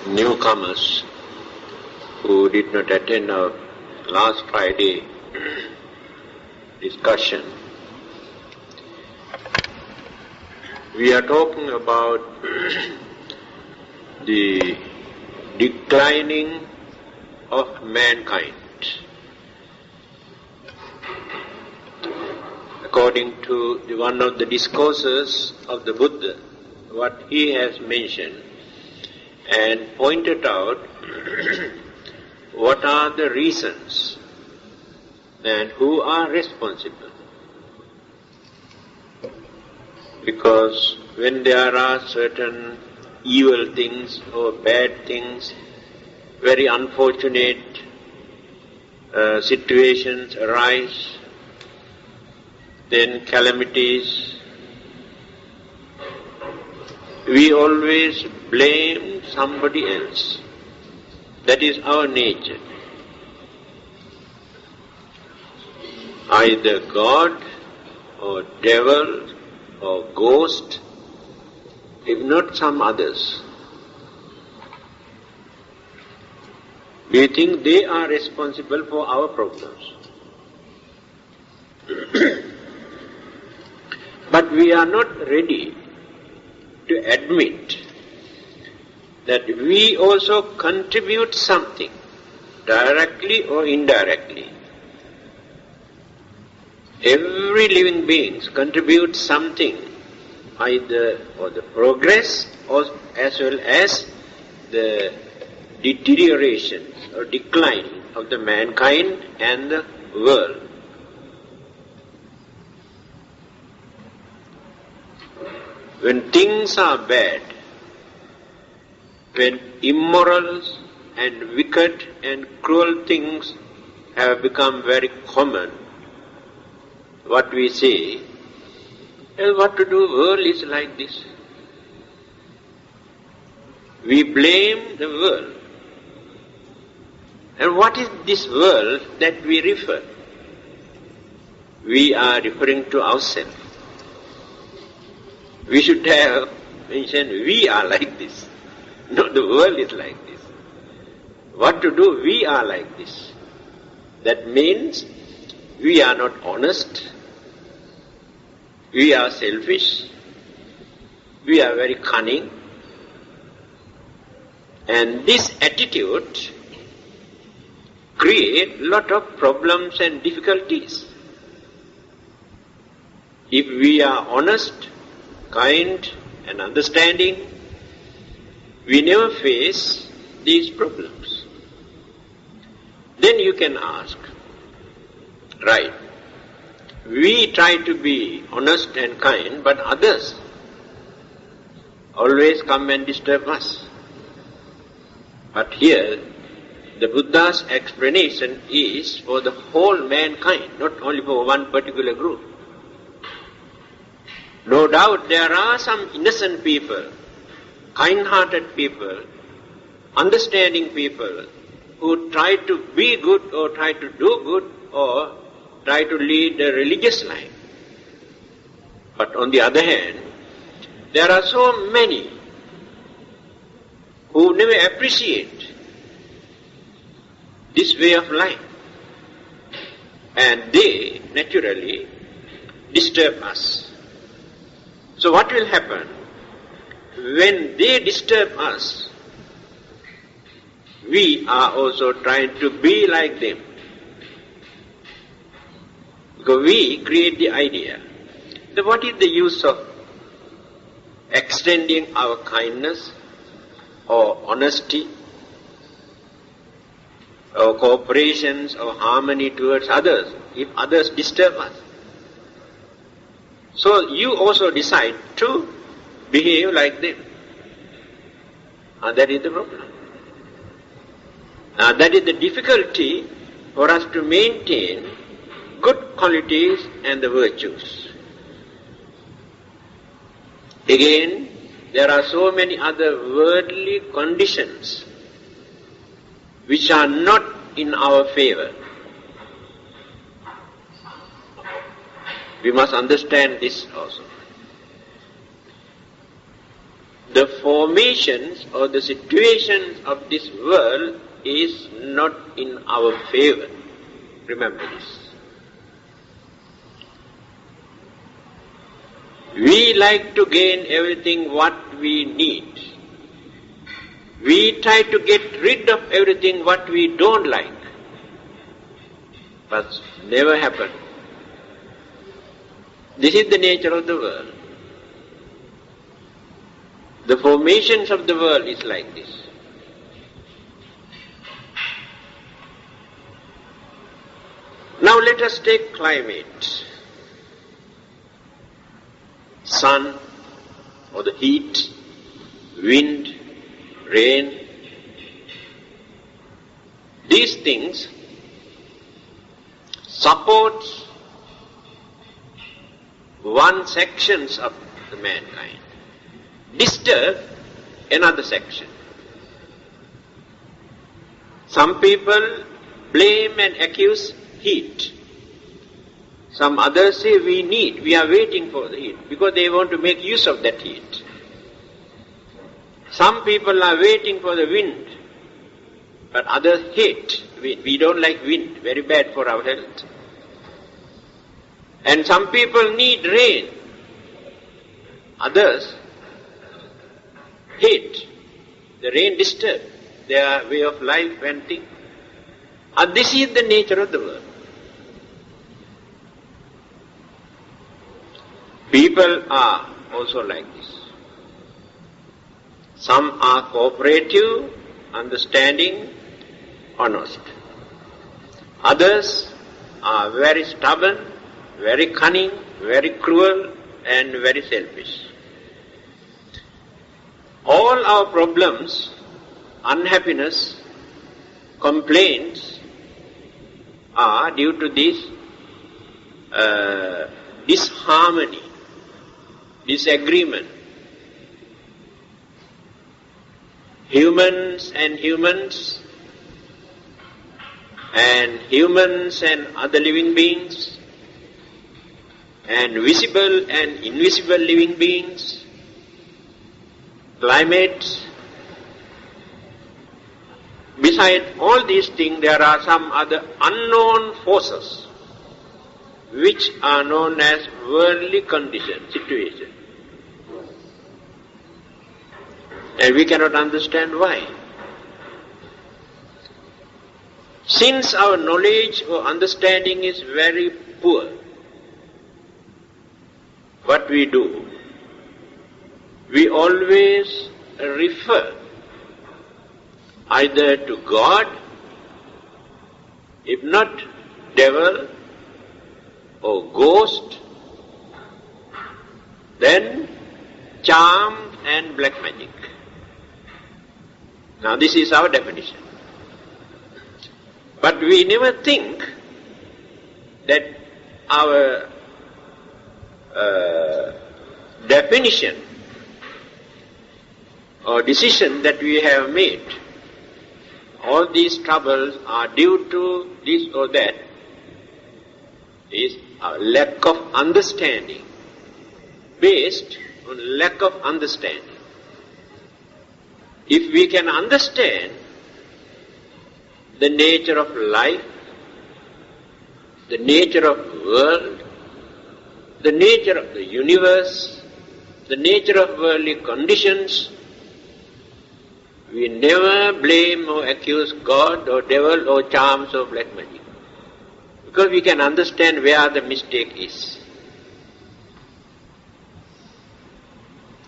newcomers who did not attend our last Friday discussion. We are talking about the declining of mankind. According to one of the discourses of the Buddha, what he has mentioned and pointed out what are the reasons and who are responsible. Because when there are certain evil things or bad things, very unfortunate situations arise, then calamities, we always blame somebody else. That is our nature. Either God or devil or ghost, if not some others. We think they are responsible for our problems. But we are not ready to admit that we also contribute something, directly or indirectly. Every living being contributes something, either for the progress or as well as the deterioration or decline of the mankind and the world. When things are bad, when immoral and wicked and cruel things have become very common, what we say, well, what to do, world is like this. We blame the world. And what is this world that we refer? We are referring to ourselves. We should have mentioned we are like this. No, the world is like this. What to do? We are like this. That means we are not honest. We are selfish. We are very cunning. And this attitude creates a lot of problems and difficulties. If we are honest, kind and understanding, we never face these problems. Then you can ask, right, we try to be honest and kind, but others always come and disturb us. But here, the Buddha's explanation is for the whole mankind, not only for one particular group. No doubt there are some innocent people, kind-hearted people, understanding people who try to be good or try to do good or try to lead a religious life. But on the other hand, there are so many who never appreciate this way of life. And they naturally disturb us. So what will happen? When they disturb us, we are also trying to be like them. Because we create the idea that what is the use of extending our kindness or honesty or cooperation or harmony towards others if others disturb us? So you also decide to behave like them. And that is the problem. That is the difficulty for us to maintain good qualities and the virtues. Again, there are so many other worldly conditions which are not in our favor. We must understand this also. the formations or the situations of this world is not in our favor. Remember this. We like to gain everything what we need. We try to get rid of everything what we don't like. But never happen. This is the nature of the world. The formations of the world is like this. Now let us take climate. Sun or the heat, wind, rain. These things support one sections of the mankind, disturb another section. Some people blame and accuse heat. Some others say we are waiting for the heat because they want to make use of that heat. Some people are waiting for the wind, but others hate wind. We don't like wind, very bad for our health. And some people need rain. Others hate. The rain disturbs their way of life and things. And this is the nature of the world. People are also like this. Some are cooperative, understanding, honest. Others are very stubborn, very cunning, very cruel, and very selfish. All our problems, unhappiness, complaints are due to this disharmony, disagreement. Humans and other living beings, and visible and invisible living beings, climate. Besides all these things, there are some other unknown forces which are known as worldly conditions, situation. And we cannot understand why. Since our knowledge or understanding is very poor, what we do, we always refer either to God, if not devil or ghost, then charm and black magic. Now this is our definition. But we never think that our definition or decision that we have made, all these troubles are due to this or that, is a lack of understanding, based on lack of understanding. If we can understand the nature of life, the nature of the world, the nature of the universe, the nature of worldly conditions, we never blame or accuse God or devil or charms or black magic. Because we can understand where the mistake is.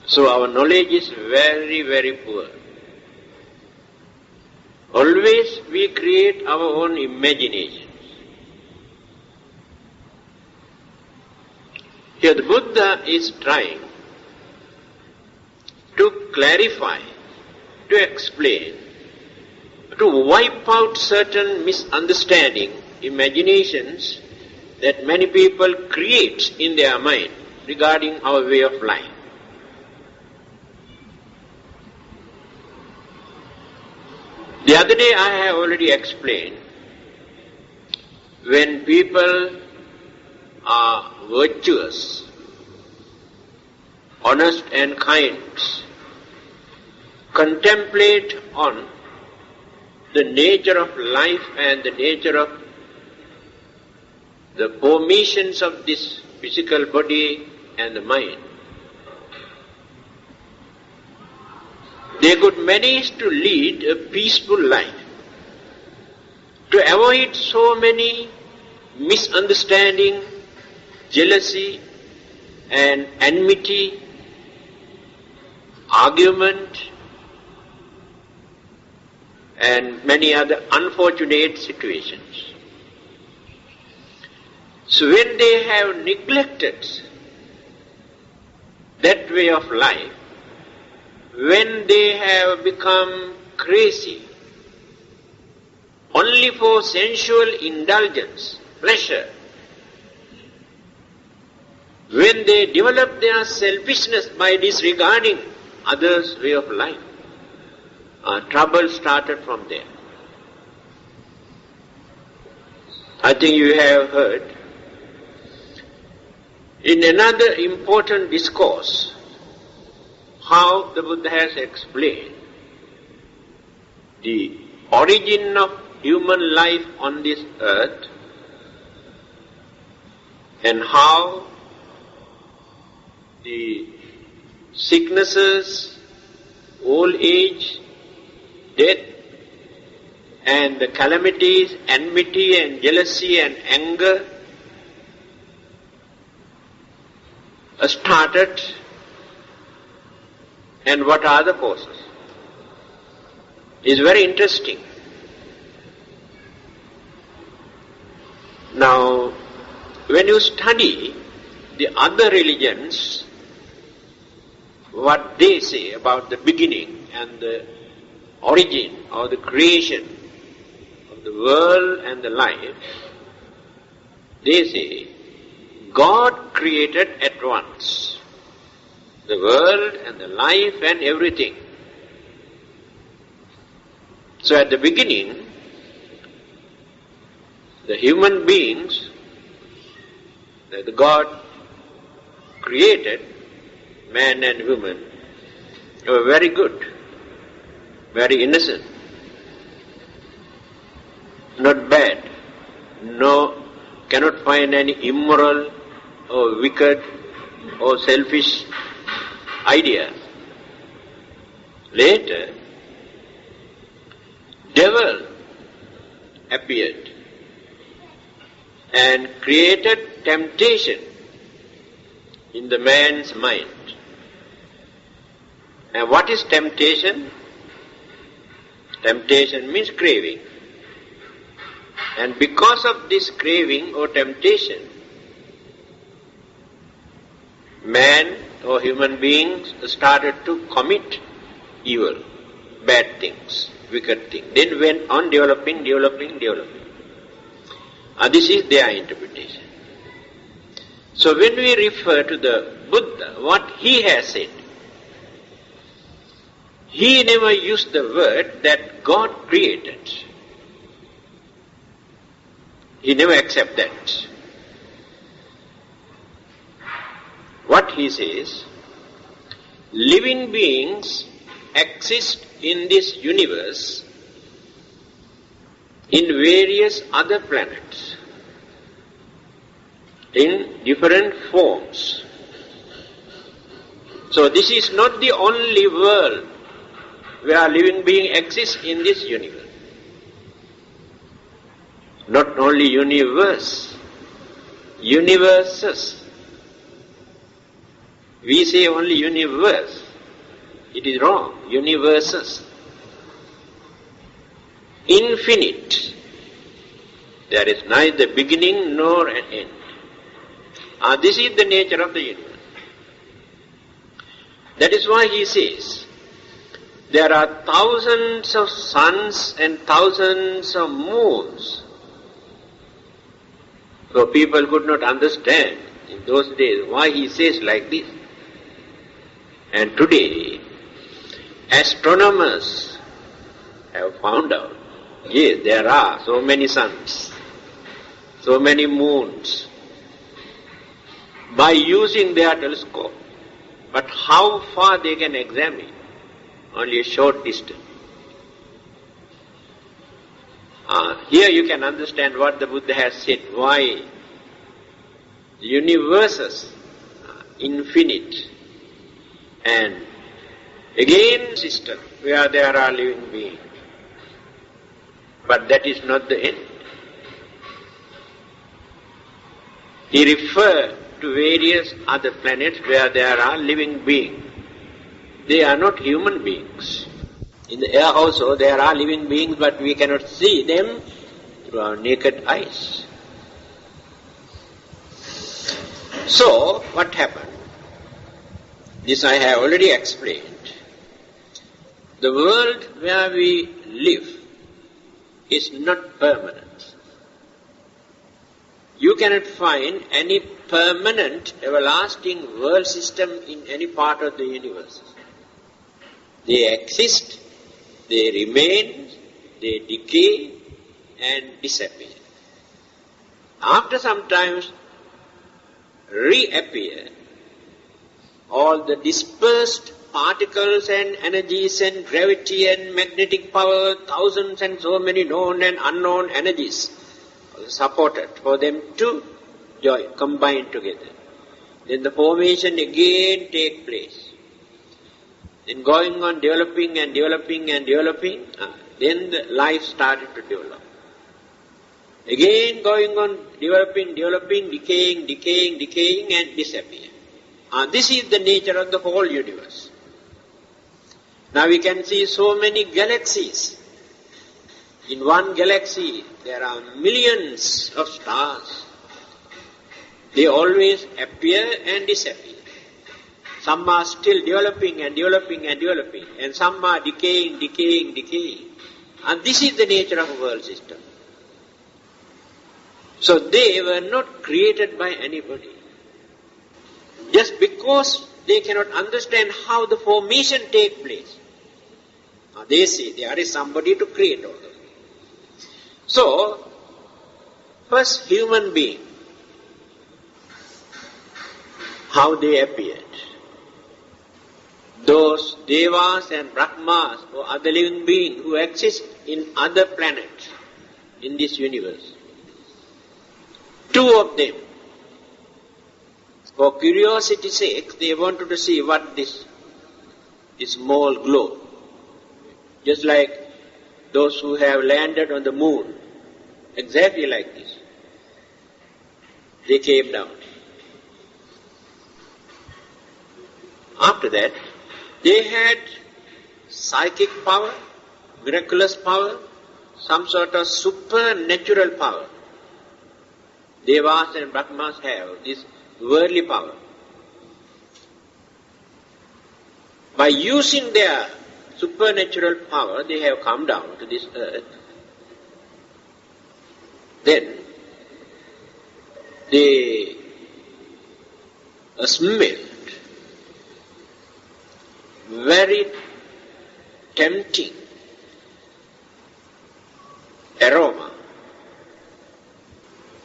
So our knowledge is very, very poor. Always we create our own imaginations. Here the Buddha is trying to clarify, to explain, to wipe out certain misunderstanding, imaginations that many people create in their mind regarding our way of life. The other day I have already explained, when people are virtuous, honest and kind, contemplate on the nature of life and the nature of the formations of this physical body and the mind, they could manage to lead a peaceful life, to avoid so many misunderstanding, jealousy and enmity, argument and many other unfortunate situations. So when they have neglected that way of life, when they have become crazy only for sensual indulgence, pleasure, when they develop their selfishness by disregarding others' way of life, trouble started from there. I think you have heard in another important discourse how the Buddha has explained the origin of human life on this earth and how the sicknesses, old age, death, and the calamities, enmity and jealousy and anger started, and what are the causes. It's very interesting. Now, when you study the other religions, what they say about the beginning and the origin or the creation of the world and the life, they say God created at once the world and the life and everything. So at the beginning, the human beings that the God created, man and woman, were very good, very innocent, not bad, cannot find any immoral or wicked or selfish ideas. Later, devil appeared and created temptation in the man's mind. And what is temptation? Temptation means craving. And because of this craving or temptation, man or human beings started to commit evil, bad things, wicked things. Then went on developing. This is their interpretation. So when we refer to the Buddha, what he has said, he never used the word that God created. He never accepted that. What he says, living beings exist in this universe in various other planets, in different forms. So this is not the only world where living being exists in this universe. Not only universe, universes. We say only universe. It is wrong. Universes. Infinite. There is neither beginning nor an end. This is the nature of the universe. That is why he says, there are thousands of suns and thousands of moons. So people could not understand in those days why he says like this. And today, astronomers have found out, yes, there are so many suns, so many moons, by using their telescope. But how far they can examine, only a short distance. Here you can understand what the Buddha has said, why the universe is infinite, and again system where there are living beings. But that is not the end. He referred to various other planets where there are living beings. They are not human beings. In the air also there are living beings, but we cannot see them through our naked eyes. So, what happened? This I have already explained. The world where we live is not permanent. You cannot find any permanent, everlasting world system in any part of the universe. They exist, they remain, they decay and disappear. After some time, reappear all the dispersed particles and energies and gravity and magnetic power, thousands and so many known and unknown energies supported for them to combine together. Then the formation again take place. Then going on developing and developing and developing, then the life started to develop. Again going on developing, decaying and disappear. This is the nature of the whole universe. Now we can see so many galaxies. In one galaxy there are millions of stars. They always appear and disappear. Some are still developing and developing and developing, and some are decaying. And this is the nature of a world system. So they were not created by anybody. Just because they cannot understand how the formation takes place. Now they say there is somebody to create all of them. So, first human being, how they appeared. Those devas and brahmas or other living beings who exist in other planets in this universe. Two of them, for curiosity's sake, they wanted to see what this small globe. Just like those who have landed on the moon, exactly like this. They came down. After that, they had psychic power, miraculous power, some sort of supernatural power. Devas and Brahmas have this worldly power. By using their supernatural power, they have come down to this earth. Then they smelled very tempting aroma.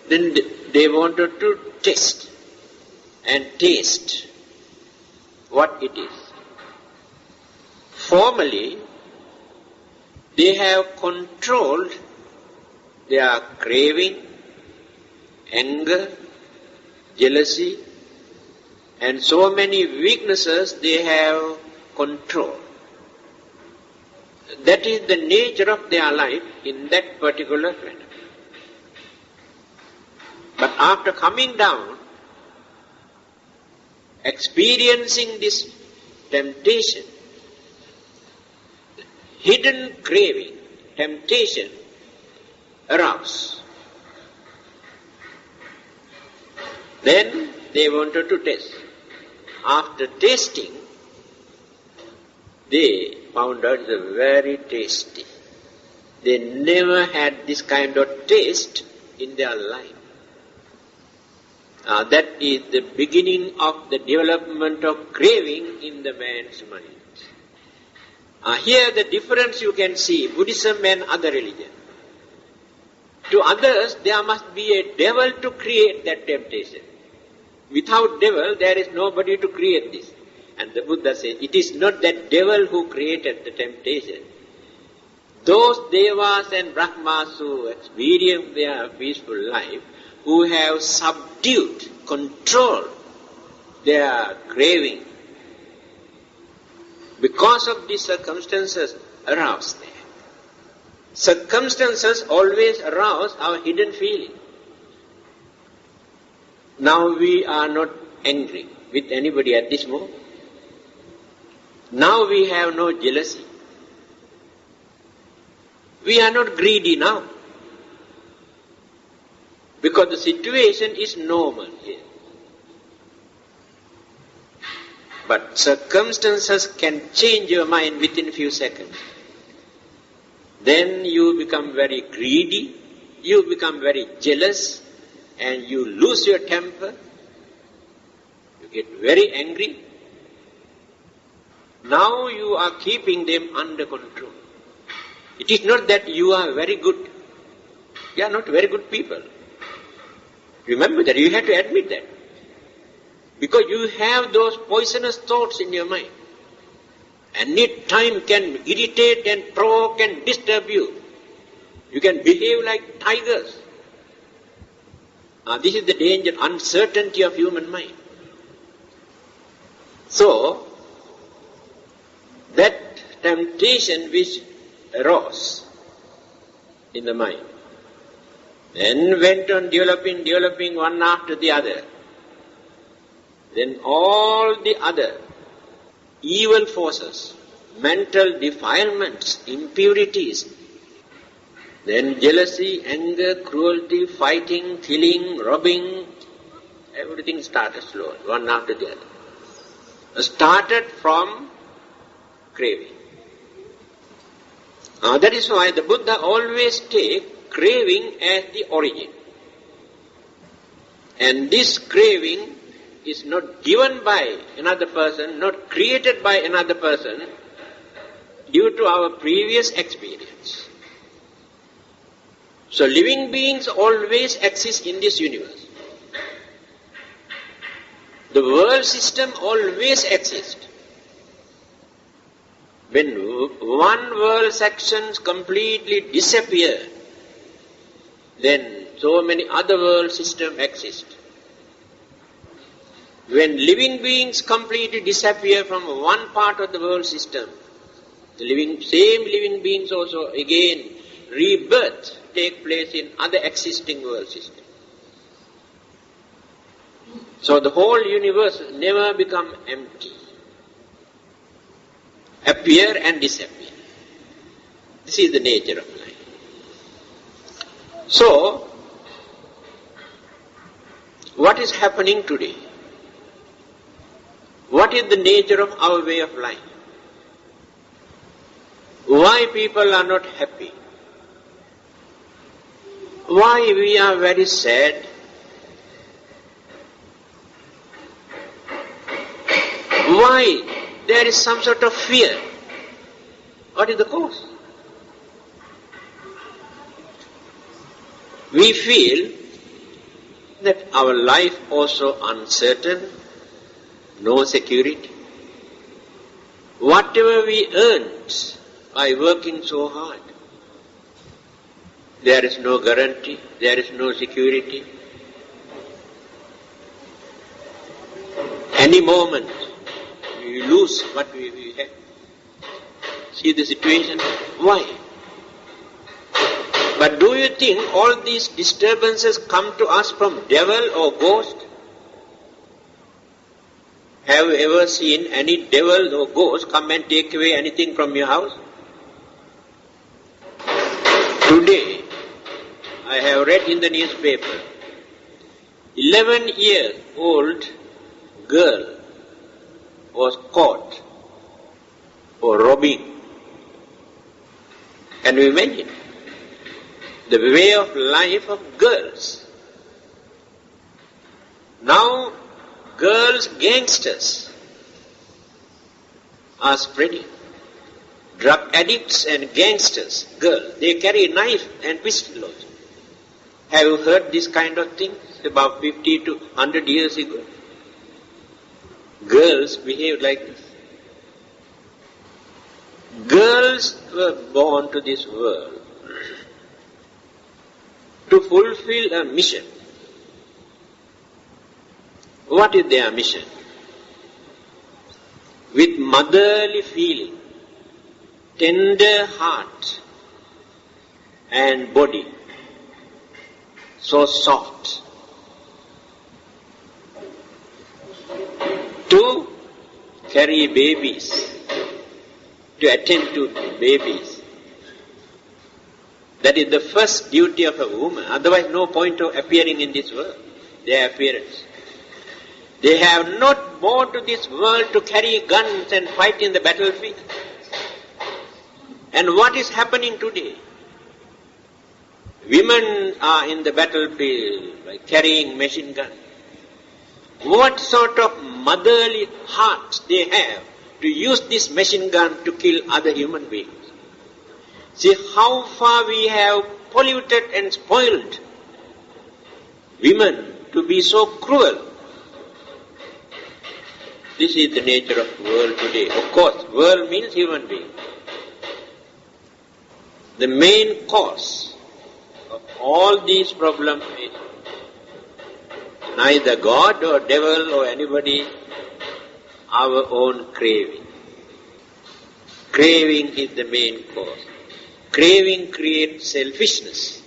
Then they wanted to test and taste what it is. Formally, they have controlled their craving, anger, jealousy, and so many weaknesses they have controlled. That is the nature of their life in that particular planet. But after coming down, experiencing this temptation, hidden craving, temptation aroused. Then they wanted to test. After tasting, they found out it's very tasty. They never had this kind of taste in their life. That is the beginning of the development of craving in the man's mind. Here the difference you can see, Buddhism and other religions. To others, there must be a devil to create that temptation. Without devil, there is nobody to create this. And the Buddha said, it is not that devil who created the temptation. Those devas and brahmas who experience their peaceful life, who have subdued, controlled their craving, because of these circumstances arouse there. Circumstances always arouse our hidden feeling. Now we are not angry with anybody at this moment. Now we have no jealousy. We are not greedy now. Because the situation is normal here. But circumstances can change your mind within a few seconds. Then you become very greedy, you become very jealous, and you lose your temper. You get very angry. Now you are keeping them under control. It is not that you are very good. You are not very good people. Remember that. You have to admit that. Because you have those poisonous thoughts in your mind. Any time can irritate and provoke and disturb you. You can behave like tigers. This is the danger, uncertainty of human mind. So, that temptation which arose in the mind, then went on developing one after the other. Then all the other evil forces, mental defilements, impurities, then jealousy, anger, cruelty, fighting, killing, robbing, everything started slowly, one after the other. Started from craving. That is why the Buddha always takes craving as the origin. And this craving is not given by another person, not created by another person, due to our previous experience. So living beings always exist in this universe. The world system always exists. When one world section completely disappears, then so many other world systems exist. When living beings completely disappear from one part of the world system, the same living beings also again rebirth take place in other existing world systems. So the whole universe never become empty. Appear and disappear. This is the nature of life. So, what is happening today? What is the nature of our way of life? Why people are not happy? Why we are very sad? Why there is some sort of fear? What is the cause? We feel that our life also uncertain, no security. Whatever we earned by working so hard, there is no guarantee, there is no security. Any moment we lose what we have. See the situation? Why? But do you think all these disturbances come to us from devil or ghost? Have you ever seen any devil or ghost come and take away anything from your house? Today, I have read in the newspaper, 11-year-old girl was caught for robbing. Can you imagine? The way of life of girls. Now, girls gangsters are spreading. Drug addicts and gangsters, girls, they carry knife and pistols. Have you heard this kind of thing about 50 to 100 years ago? girls behave like this. Girls were born to this world to fulfill a mission. What is their mission? With motherly feeling, tender heart and body, so soft, to carry babies, to attend to babies. That is the first duty of a woman. Otherwise, no point of appearing in this world, their appearance. They have not born to this world to carry guns and fight in the battlefield. And what is happening today? Women are in the battlefield by carrying machine guns. What sort of motherly heart they have to use this machine gun to kill other human beings? See how far we have polluted and spoiled women to be so cruel. This is the nature of the world today. Of course, world means human being. The main cause of all these problems is neither God or devil or anybody, our own craving. Craving is the main cause. Craving creates selfishness.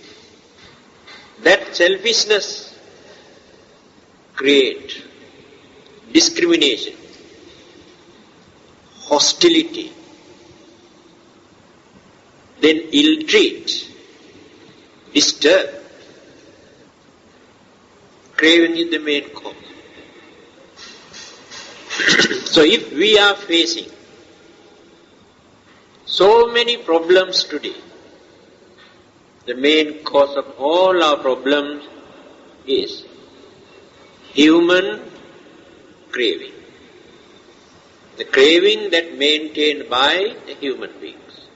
That selfishness creates discrimination, hostility, then ill-treat, disturb. Craving is the main cause. So if we are facing so many problems today, the main cause of all our problems is human craving. The craving that maintained by the human beings.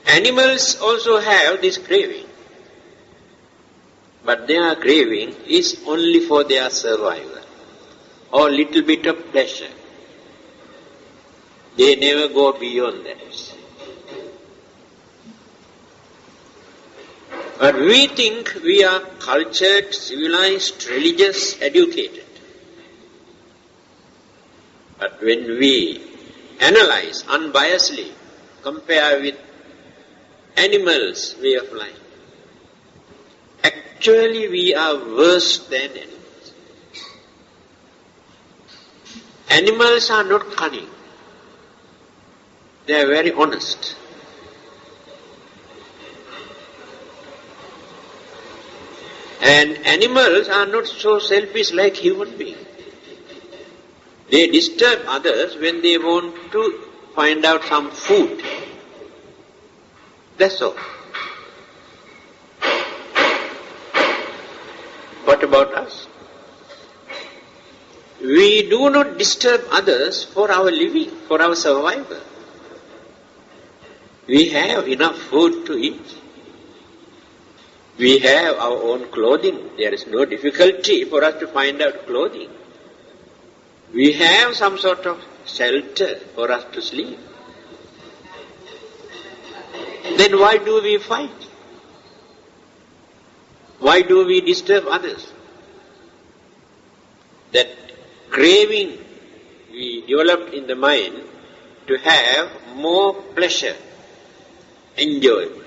Animals also have this craving, but their craving is only for their survival or little bit of pleasure. They never go beyond that. But we think we are cultured, civilized, religious, educated. But when we analyze unbiasedly, compare with animals' way of life, actually we are worse than animals. Animals are not cunning. They are very honest. And animals are not so selfish like human beings. They disturb others when they want to find out some food. That's all. What about us? We do not disturb others for our living, for our survival. We have enough food to eat. We have our own clothing. There is no difficulty for us to find out clothing. We have some sort of shelter for us to sleep. Then why do we fight? Why do we disturb others? That craving we developed in the mind to have more pleasure, enjoyment.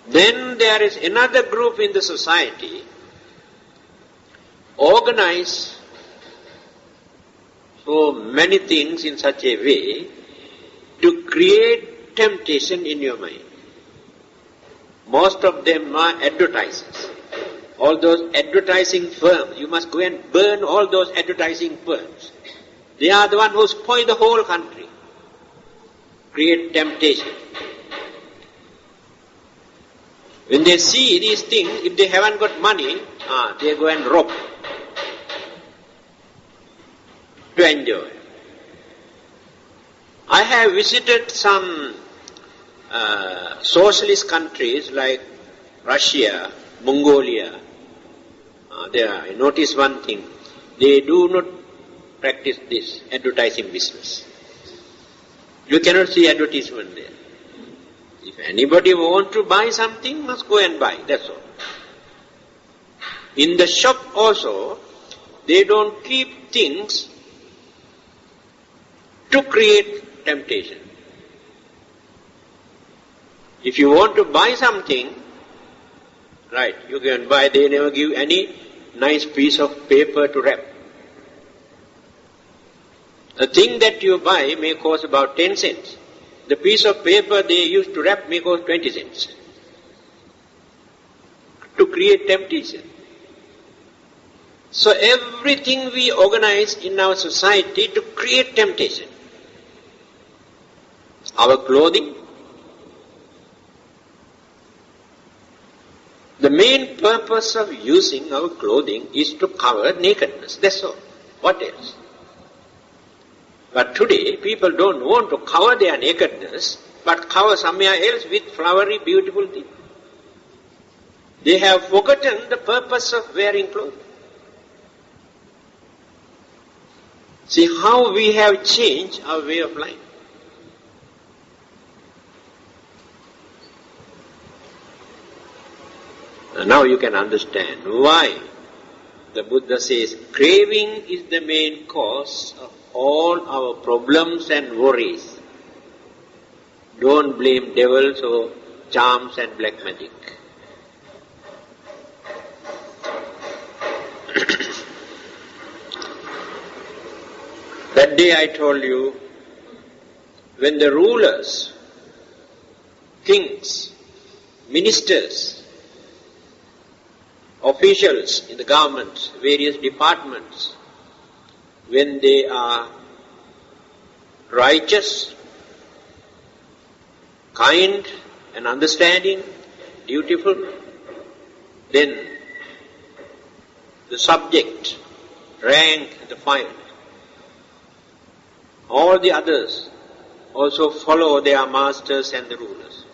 Then there is another group in the society organized so many things in such a way to create temptation in your mind. Most of them are advertisers. All those advertising firms, you must go and burn all those advertising firms. They are the ones who spoil the whole country. Create temptation. When they see these things, if they haven't got money, they go and rob to enjoy. I have visited some socialist countries like Russia, Mongolia. I notice one thing. They do not practice this advertising business. You cannot see advertisement there. If anybody wants to buy something, must go and buy, that's all. In the shop also, they don't keep things to create temptation. If you want to buy something, right, you can buy, they never give any nice piece of paper to wrap. The thing that you buy may cost about 10 cents. The piece of paper they used to wrap may cost 20 cents. To create temptation. So everything we organize in our society to create temptation. Our clothing. The main purpose of using our clothing is to cover nakedness. That's all. What else? But today, people don't want to cover their nakedness, but cover somewhere else with flowery, beautiful things. They have forgotten the purpose of wearing clothes. See how we have changed our way of life. And now you can understand why the Buddha says craving is the main cause of all our problems and worries. Don't blame devils or charms and black magic. That day I told you, when the rulers, kings, ministers, officials in the government, various departments, when they are righteous, kind and understanding, dutiful, then the subject rank and file. All the others also follow their masters and the rulers.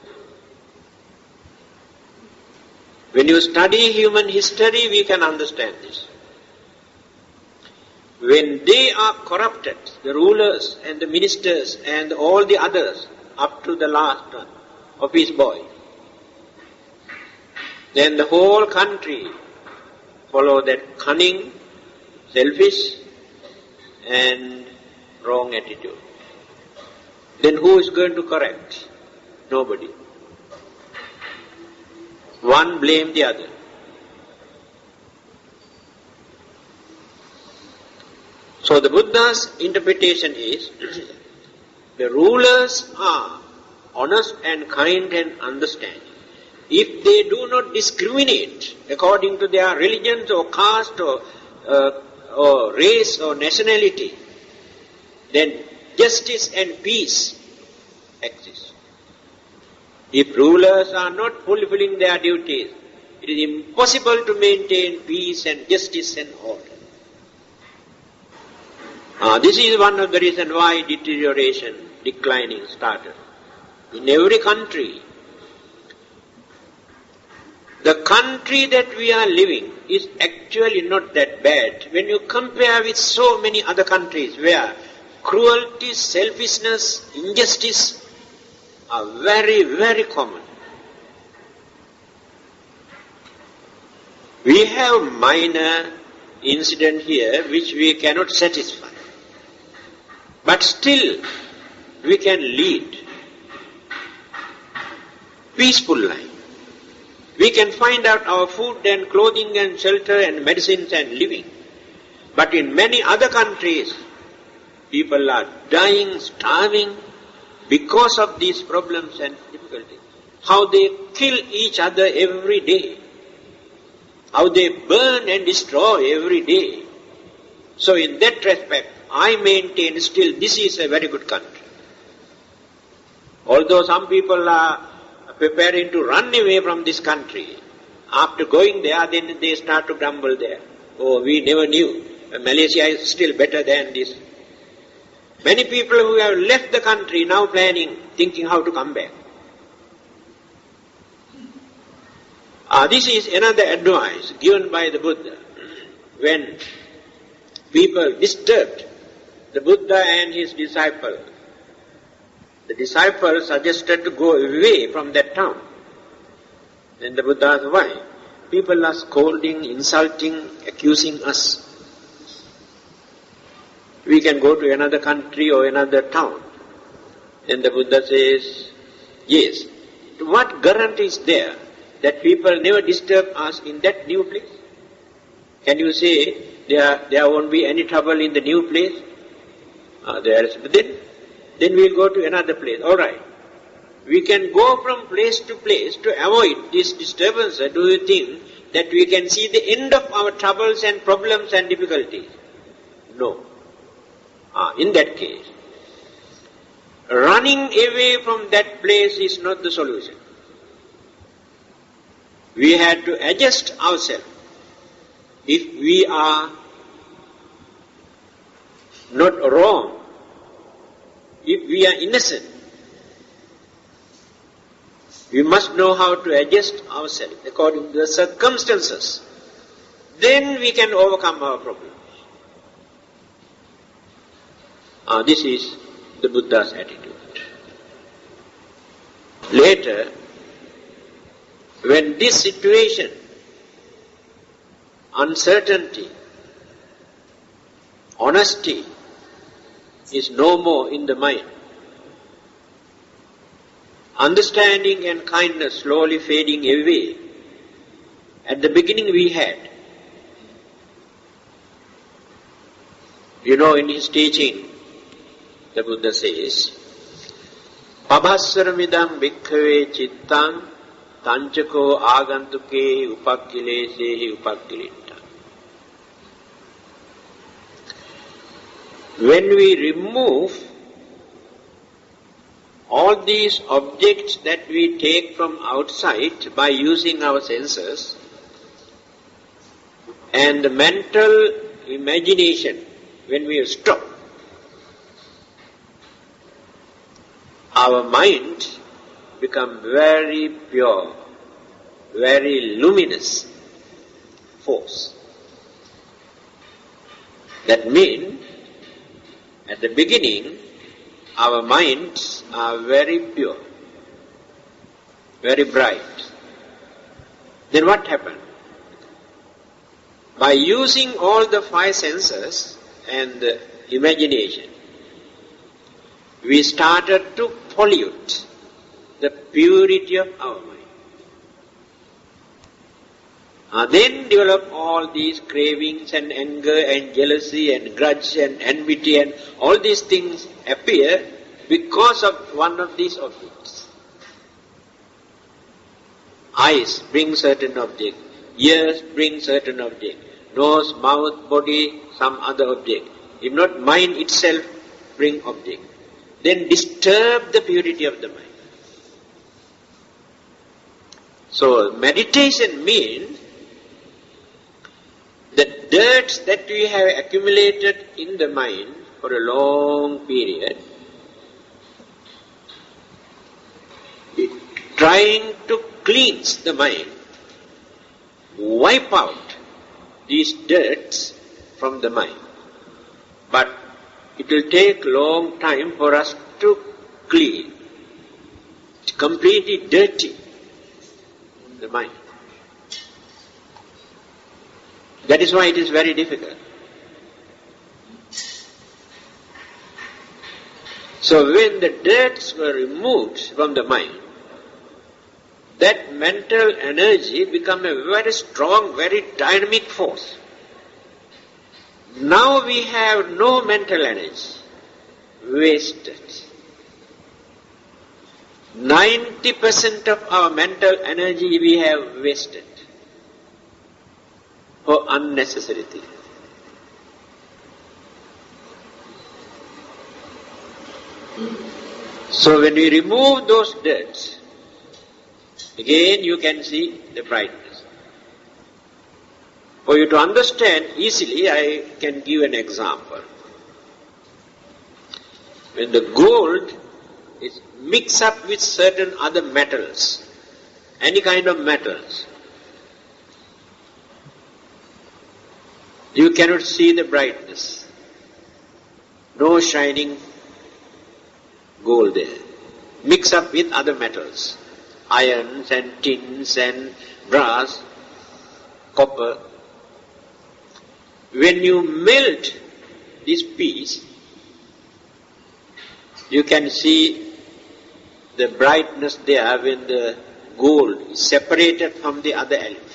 When you study human history, we can understand this. When they are corrupted, the rulers and the ministers and all the others, up to the last one, office boy, then the whole country follow that cunning, selfish and wrong attitude. Then who is going to correct? Nobody. One blame the other. So the Buddha's interpretation is, the rulers are honest and kind and understanding. If they do not discriminate according to their religion or caste or race or nationality, then justice and peace exist. If rulers are not fulfilling their duties, it is impossible to maintain peace and justice and order. This is one of the reasons why deterioration, declining started. In every country, the country that we are living is actually not that bad when you compare with so many other countries where cruelty, selfishness, injustice are very, very common. We have minor incident here which we cannot satisfy. But still, we can lead peaceful life. We can find out our food and clothing and shelter and medicines and living. But in many other countries, people are dying, starving because of these problems and difficulties. How they kill each other every day. How they burn and destroy every day. So in that respect, I maintain still this is a very good country. Although some people are preparing to run away from this country, after going there, then they start to grumble there. Oh, we never knew. Malaysia is still better than this. Many people who have left the country now planning, thinking how to come back. This is another advice given by the Buddha. when people disturbed the Buddha and his disciple, the disciple suggested to go away from that town. Then the Buddha asked, why? People are scolding, insulting, accusing us. We can go to another country or another town. Then the Buddha says, yes. What guarantee is there that people never disturb us in that new place? Can you say there won't be any trouble in the new place? Then we'll go to another place. All right. We can go from place to place to avoid this disturbance. Do you think that we can see the end of our troubles and problems and difficulties? No. In that case, running away from that place is not the solution. We had to adjust ourselves. If we are not wrong, if we are innocent, we must know how to adjust ourselves according to the circumstances. Then we can overcome our problems. This is the Buddha's attitude. Later, when this situation, uncertainty, honesty is no more in the mind, understanding and kindness slowly fading away. At the beginning we had. In his teaching, the Buddha says, Pabhassaramidam bhikkhave chittang tanchako agantuke upakkilesehi upakkilinta. When we remove all these objects that we take from outside by using our senses, and the mental imagination, when we stop, our mind becomes very pure, very luminous force. That means, at the beginning, our minds are very pure, very bright. Then what happened? By using all the five senses and the imagination, we started to pollute the purity of our mind. Then develop all these cravings and anger and jealousy and grudge and enmity, and all these things appear because of one of these objects. Eyes bring certain object, ears bring certain object, nose, mouth, body, some other object. If not, mind itself bring object. Then disturb the purity of the mind. So meditation means the dirt that we have accumulated in the mind for a long period, trying to cleanse the mind, wipe out these dirts from the mind. But it will take long time for us to clean. It's completely dirty, the mind. That is why it is very difficult. So when the dirts were removed from the mind, that mental energy became a very strong, very dynamic force. Now we have no mental energy, wasted. 90% of our mental energy we have wasted for unnecessary things. So when we remove those dirts, again you can see the brightness. For you to understand easily, I can give an example. When the gold is mixed up with certain other metals, any kind of metals, You cannot see the brightness. No shining gold there. Mix up with other metals, irons and tins and brass, copper. When you melt this piece, you can see the brightness there when the gold is separated from the other element.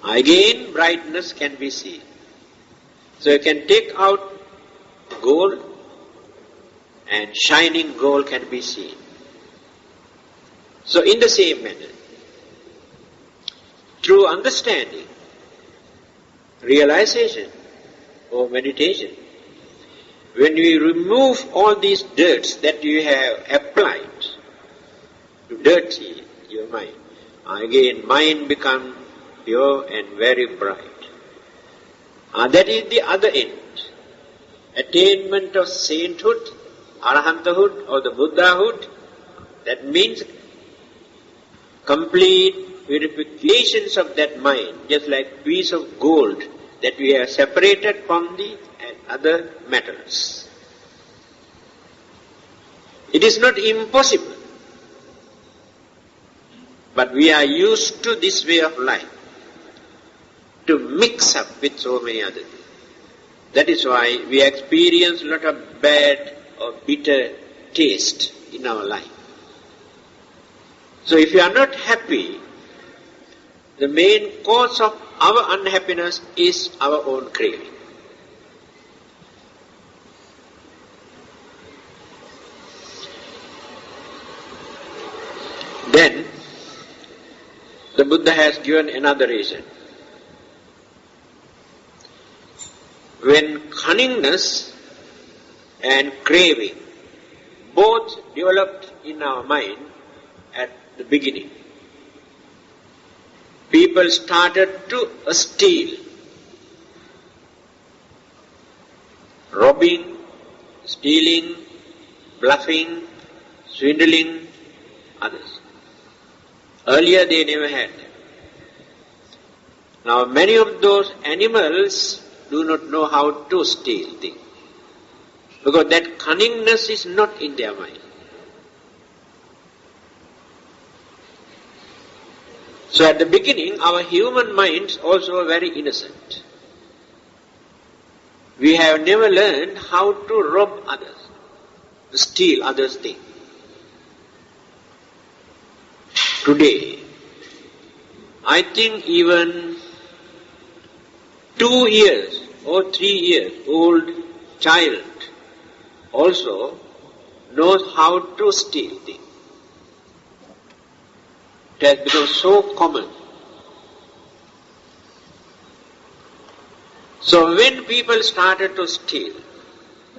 Again, brightness can be seen. So you can take out gold and shining gold can be seen. So in the same manner, through understanding, realization or meditation, when we remove all these dirts that you have applied to dirty your mind, again mind becomes pure and very bright. That is the other end. Attainment of sainthood, arahanthood or the Buddhahood, that means complete purifications of that mind, just like piece of gold that we have separated from the other metals. It is not impossible, but we are used to this way of life, to mix up with so many other things. That is why we experience a lot of bad or bitter taste in our life. So if you are not happy, the main cause of our unhappiness is our own craving. Then, the Buddha has given another reason. When cunningness and craving both developed in our mind at the beginning, people started to steal, robbing, stealing, bluffing, swindling others. Earlier they never had that. Now many of those animals do not know how to steal things, because that cunningness is not in their mind. So at the beginning, our human minds also are very innocent. We have never learned how to rob others, steal others' things. Today, I think even 2 years or 3 years old child also knows how to steal things. It has become so common. So when people started to steal,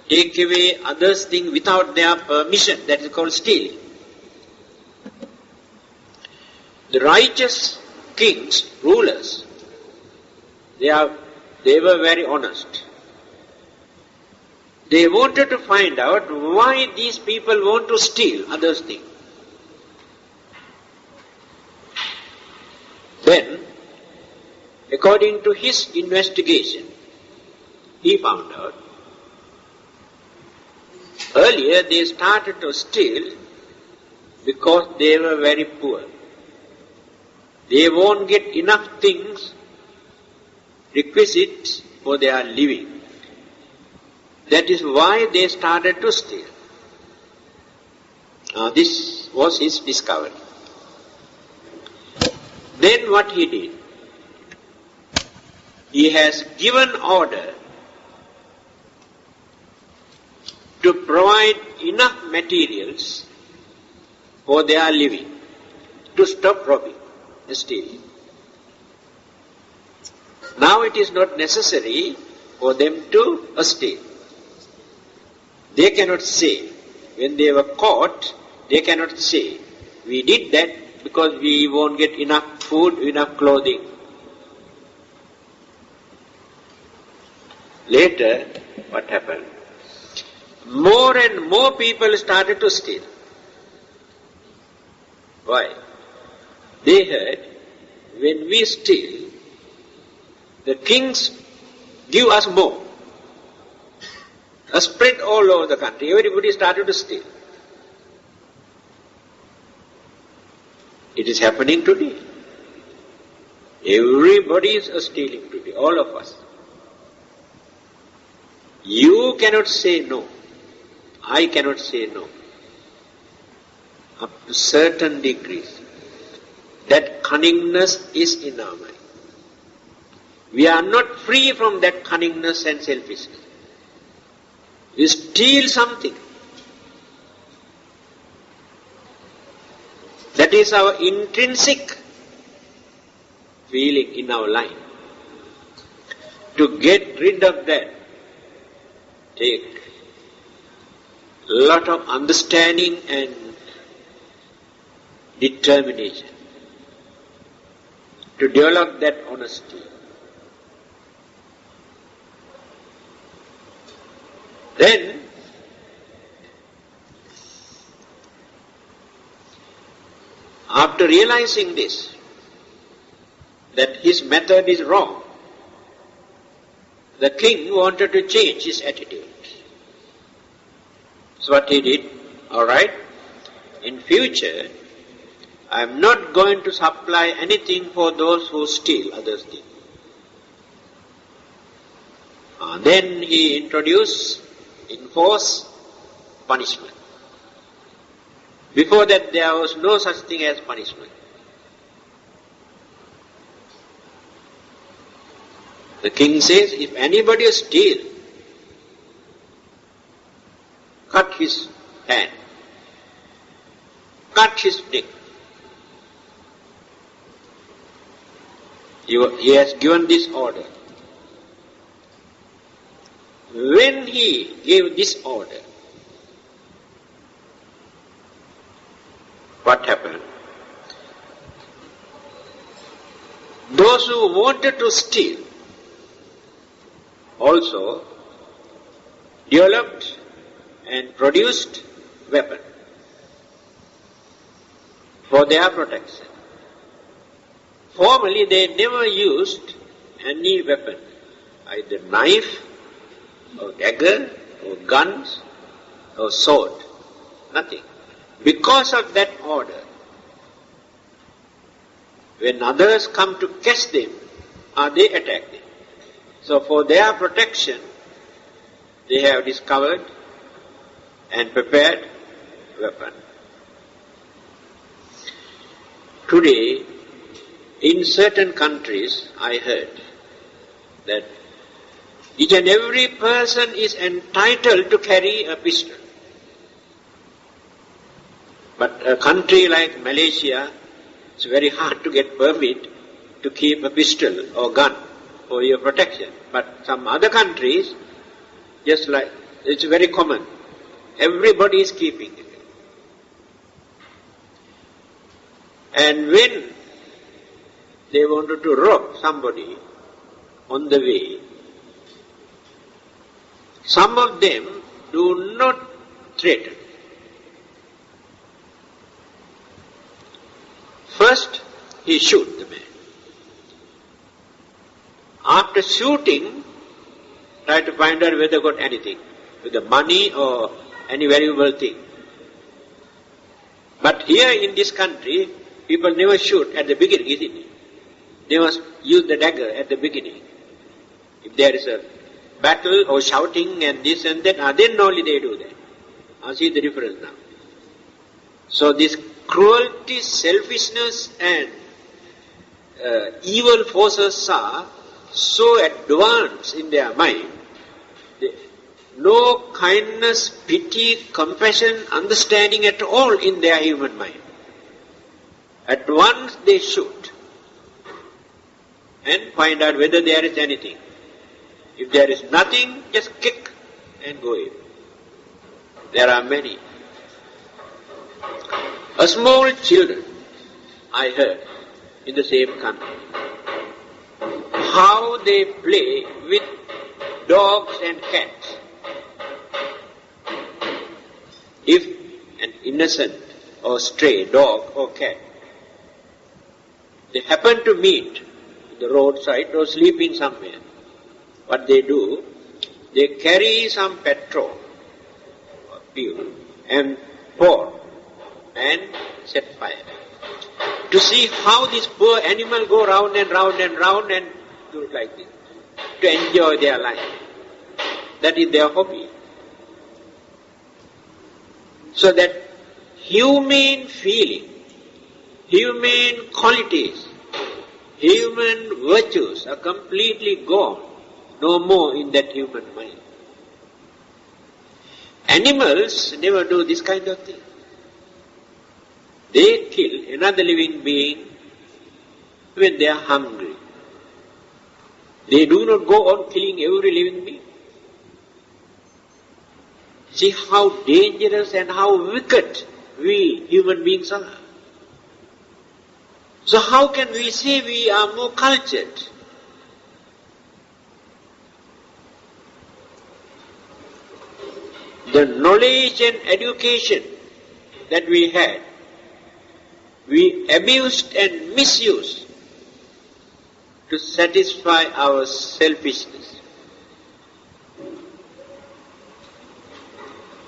take away others' things without their permission, that is called stealing. The righteous kings, rulers, they were very honest. They wanted to find out why these people want to steal others' things. Then, according to his investigation, he found out earlier they started to steal because they were very poor. They won't get enough things requisite for their living. That is why they started to steal. This was his discovery. Then what he did? He has given order to provide enough materials for their living, to stop robbing and stealing. Now it is not necessary for them to steal. They cannot say, when they were caught, they cannot say, we did that because we won't get enough food, enough clothing. Later, what happened? More and more people started to steal. Why? They heard, when we steal, The kings give us more. Spread all over the country. Everybody started to steal. It is happening today. Everybody is stealing today, all of us. You cannot say no. I cannot say no. Up to certain degrees. That cunningness is in our mind. We are not free from that cunningness and selfishness. We steal something. That is our intrinsic feeling in our life. To get rid of that, take a lot of understanding and determination to develop that honesty. Then, after realizing this, that his method is wrong, the king wanted to change his attitude. So what he did, alright, in future, I am not going to supply anything for those who steal others' things. Then he enforced punishment. Before that there was no such thing as punishment. The king says, if anybody steals, cut his hand, cut his neck. He has given this order. When he gave this order, what happened? Those who wanted to steal also developed and produced weapons for their protection. Formerly they never used any weapon, either knife or dagger or guns or sword, nothing. Because of that order, when others come to catch them, they attack them. So for their protection, they have discovered and prepared weapon. Today, in certain countries, I heard that each and every person is entitled to carry a pistol. But a country like Malaysia, it's very hard to get permit to keep a pistol or gun for your protection. But some other countries, just like, it's very common. Everybody is keeping it. And when they wanted to rob somebody on the way, some of them do not threaten. First, he shoots the man. After shooting, try to find out whether got anything, whether money or any valuable thing. But here in this country, people never shoot at the beginning, isn't it? They must use the dagger at the beginning. If there is a battle or shouting and this and that, then only they do that. I see the difference now. So this cruelty, selfishness and evil forces are so advanced in their mind. No kindness, pity, compassion, understanding at all in their human mind. At once they shoot and find out whether there is anything. If there is nothing, just kick and go in. There are many. A small children, I heard, in the same country, how they play with dogs and cats. If an innocent or stray dog or cat, they happen to meet the roadside or sleeping somewhere. What they do, they carry some petrol or fuel and pour and set fire. To see how this poor animal go round and round and round and do it like this. To enjoy their life. That is their hobby. So that humane feeling, human qualities, human virtues are completely gone. No more in that human mind. Animals never do this kind of thing. They kill another living being when they are hungry. They do not go on killing every living being. See how dangerous and how wicked we human beings are. So how can we say we are more cultured? The knowledge and education that we had, we abused and misused to satisfy our selfishness.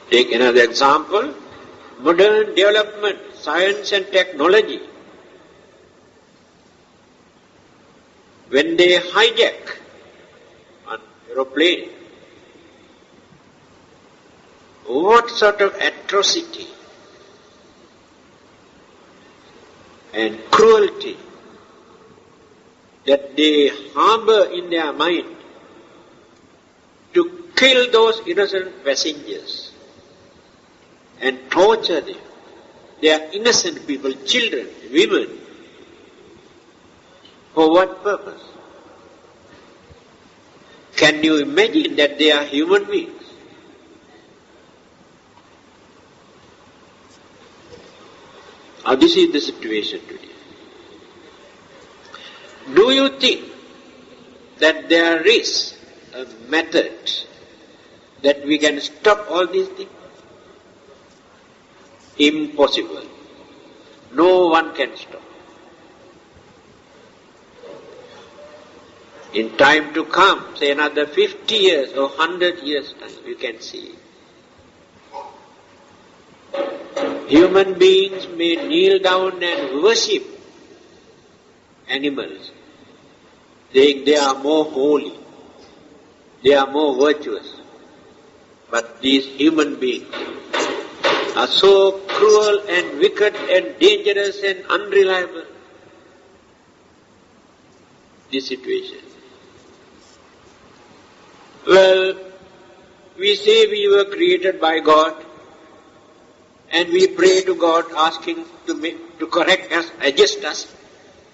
Take another example, modern development, science and technology. When they hijack an aeroplane, what sort of atrocity and cruelty that they harbor in their mind to kill those innocent passengers and torture them. They are innocent people, children, women. For what purpose? Can you imagine that they are human beings? Now this is the situation today. Do you think that there is a method that we can stop all these things? Impossible. No one can stop. In time to come, say another 50 years or 100 years time, you can see. Human beings may kneel down and worship animals, saying they are more holy, they are more virtuous. But these human beings are so cruel and wicked and dangerous and unreliable. This situation. Well, we say we were created by God, and we pray to God asking to correct us,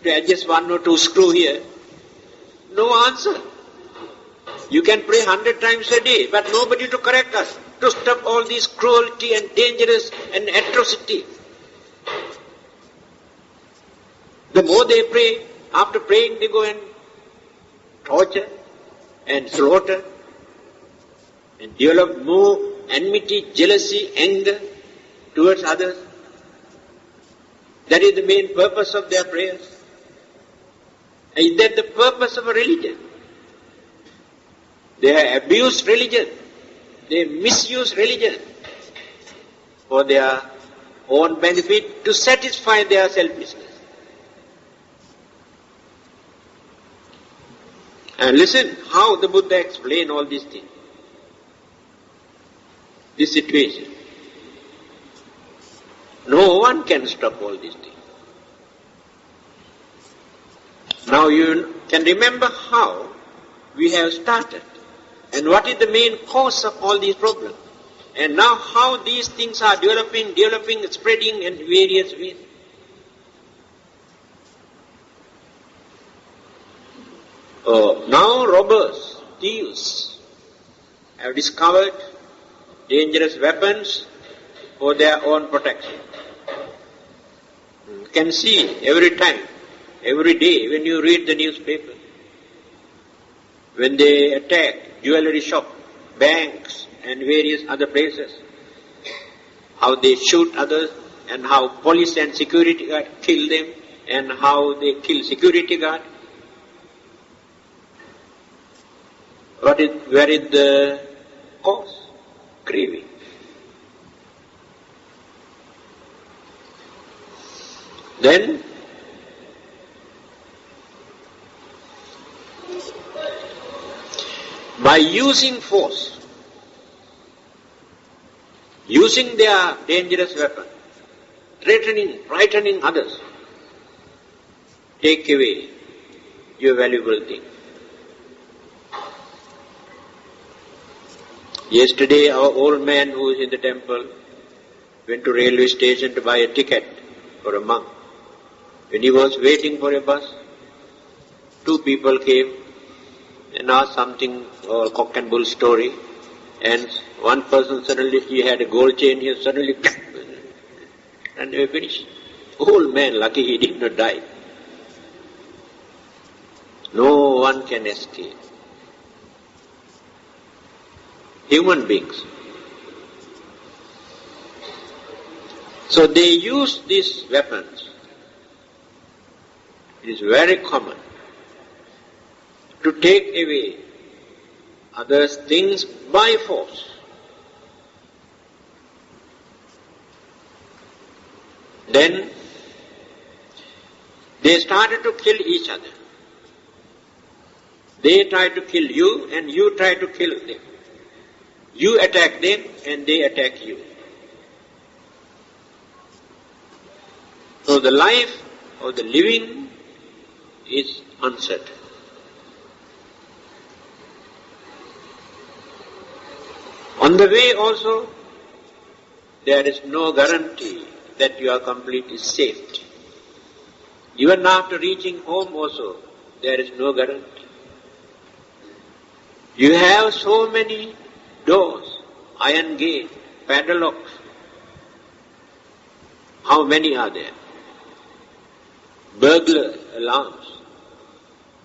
to adjust one or two screw here. No answer. You can pray 100 times a day, but nobody to correct us, to stop all this cruelty and dangerous and atrocity. The more they pray, after praying they go and torture and slaughter and develop more enmity, jealousy, anger towards others. That is the main purpose of their prayers. Is that the purpose of a religion? They have abused religion. They misuse religion for their own benefit to satisfy their selfishness. And listen how the Buddha explained all these things. This situation. No one can stop all these things. Now you can remember how we have started and what is the main cause of all these problems. And now how these things are developing, spreading in various ways. Now robbers, thieves have discovered dangerous weapons for their own protection. You can see every time, every day when you read the newspaper, when they attack jewelry shop, banks and various other places, how they shoot others and how police and security guard kill them and how they kill security guard. Where is the cause? Craving. Then, by using force, using their dangerous weapon, frightening others, take away your valuable thing. Yesterday, our old man who is in the temple went to railway station to buy a ticket for a monk. When he was waiting for a bus, two people came and asked something, or cock and bull story, and one person suddenly, he had a gold chain here, suddenly, and they were finished. Old man, lucky he did not die. No one can escape. Human beings. So they use these weapons. It is very common to take away others' things by force. Then they started to kill each other. They try to kill you and you try to kill them. You attack them and they attack you. So the life of the living is uncertain. On the way also, there is no guarantee that you are completely safe. Even after reaching home also, there is no guarantee. You have so many doors, iron gate, padlocks. How many are there? Burglar alarms.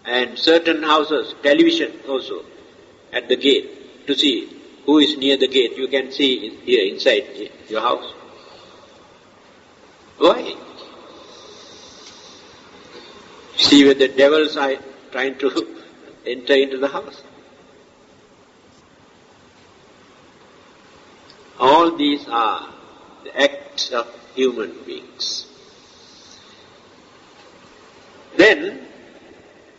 And certain houses, television also at the gate to see who is near the gate. You can see here inside your house. Why? See whether the devils are trying to enter into the house. All these are the acts of human beings. Then,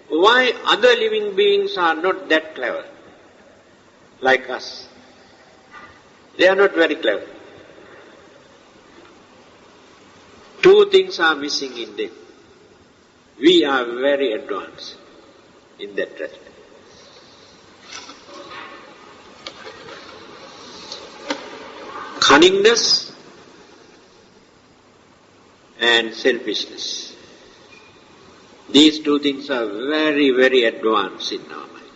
why other living beings are not that clever, like us? They are not very clever. Two things are missing in them. We are very advanced in that respect. Cunningness and selfishness. These two things are very, very advanced in our mind.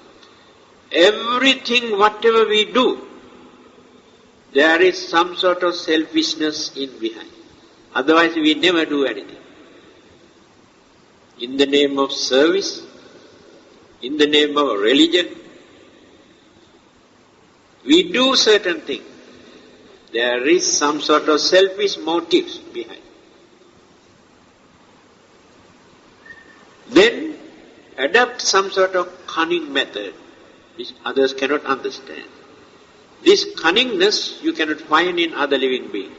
Everything, whatever we do, there is some sort of selfishness in behind. Otherwise we never do anything. In the name of service, in the name of religion, we do certain things. There is some sort of selfish motives behind. Then adopt some sort of cunning method which others cannot understand. This cunningness you cannot find in other living beings.